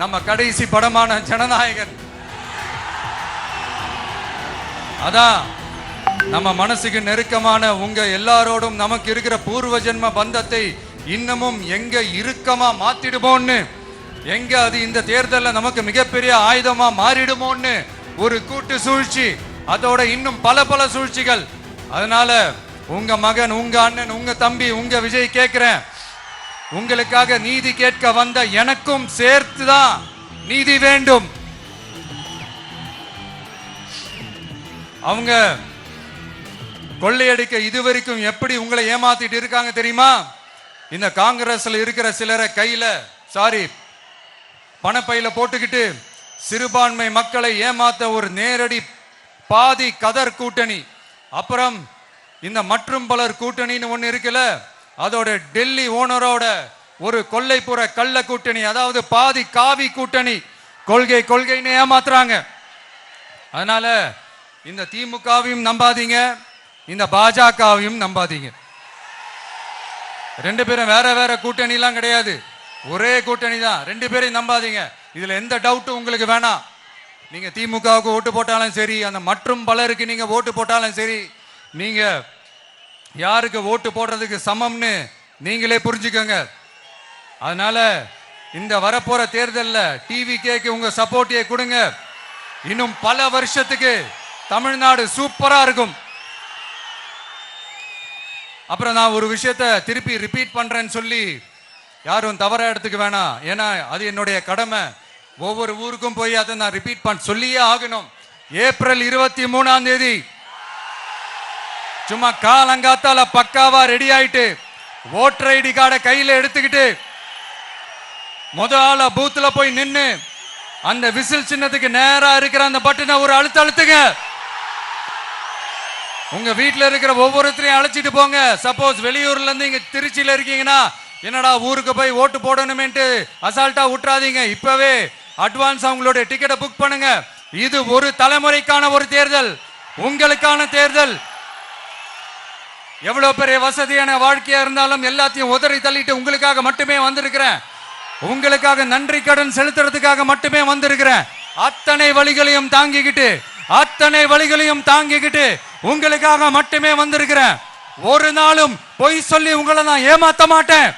நம்ம கடைசி படமான ஜனநாயகன் அதான் நம்ம மனசுக்கு நெருக்கமான உங்க எல்லாரோடும் நமக்கு இருக்கிற பூர்வ ஜென்ம பந்தத்தை இன்னமும் எங்க இறுக்கமா மாத்திடுமோன்னு, எங்க அது இந்த தேர்தலில் நமக்கு மிகப்பெரிய ஆயுதமா மாறிடுமோன்னு ஒரு கூட்டு சூழ்ச்சி, அதோட இன்னும் பல பல சூழ்ச்சிகள். அதனால உங்க மகன், உங்க அண்ணன், உங்க தம்பி, உங்க விஜய் கேட்கிறேன், உங்களுக்காக நீதி கேட்க வந்த எனக்கும் சேர்த்துதான் நீதி வேண்டும். அவங்க கொள்ளையடிக்க இதுவரைக்கும் எப்படி உங்களை ஏமாத்திட்டு இருக்காங்க தெரியுமா? இந்த காங்கிரஸ்ல இருக்கிற சிலரை கையில பணப்பையில போட்டுக்கிட்டு சிறுபான்மை மக்களை ஏமாத்த ஒரு நேரடி பாதி கதர் கூட்டணி, அப்புறம் இந்த மற்றும் பலர் கூட்டணின்னு ஒண்ணு இருக்குல்ல, அதோட டெல்லி ஓனரோட ஒரு கொள்ளைப்புற கள்ள கூட்டணி, அதாவது பாதி காவி கூட்டணி, கொள்கை கொள்கைன்னு ஏமாத்துறாங்க. அதனால இந்த திமுகவையும் நம்பாதீங்க, இந்த பாஜகவையும் நம்பாதீங்க. ரெண்டு பேரும் வேற வேற கூட்டணி எல்லாம் கிடையாது, ஒரே கூட்டணி தான். ரெண்டு பேரையும் நம்பாதீங்க. இதுல எந்த டவுட்டும் உங்களுக்கு வேணாம். நீங்க திமுகவுக்கு ஓட்டு போட்டாலும் சரி, அந்த மற்றும் பலருக்கு நீங்க ஓட்டு போட்டாலும் சரி, நீங்க யாருக்கு ஓட்டு போடுறதுக்கு சமம்னு நீங்களே புரிஞ்சுக்கோங்க. அதனால இந்த வரப்போற தேர்தலில் டிவிகேக்கு உங்க சப்போர்ட்டியை கொடுங்க. இன்னும் பல வருஷத்துக்கு தமிழ்நாடு சூப்பரா இருக்கும். அப்புறம் நான் ஒரு விஷயத்த திருப்பி ரிப்பீட் பண்றேன்னு சொல்லி யாரும் தவறா எடுத்துக்க வேணாம், ஏன்னா அது என்னுடைய கடமை. ஒவ்வொரு ஊருக்கும் போய் அதை நான் ரிப்பீட் சொல்லியே ஆகணும். ஏப்ரல் 23ஆம் தேதி சும்மா காலங்காத்தால பக்காவா ரெடி ஆயிட்டு ஓட்டர் ஐடி கார்டை கையில எடுத்துக்கிட்டு முதல்ல பூத்துல போய் நின்னு அந்த விசில் சின்னத்துக்கு நேரா இருக்கிற அந்த பட்டனை ஒரு அழுத்துங்க. உங்க வீட்டுல இருக்கிற ஒவ்வொருத்தரையும் அழைச்சிட்டு போங்க. சப்போஸ் வெளியூர்ல இருந்து இங்க திருச்சியில இருக்கீங்கன்னா, என்னடா ஊருக்கு போய் ஓட்டு போடணுமேன்ட்டு அசால்ட்டா விட்டுறாதீங்க. இப்பவே அட்வான்ஸ் அவங்களுடைய டிக்கெட்டை புக் பண்ணுங்க. இது ஒரு தலைமுறைக்கான ஒரு தேர்தல், உங்களுக்கான தேர்தல். எவ்வளவு பெரிய வசதியான வாழ்க்கையா இருந்தாலும் எல்லாத்தையும் உதறி தள்ளிட்டு உங்களுக்காக மட்டுமே வந்திருக்கிறேன். உங்களுக்காக நன்றி கடன் செலுத்துறதுக்காக மட்டுமே வந்திருக்கிறேன். அத்தனை வழிகளையும் தாங்கிக்கிட்டு உங்களுக்காக மட்டுமே வந்திருக்கிறேன். ஒரு நாளும் பொய் சொல்லி உங்களை நான் ஏமாத்த மாட்டேன்.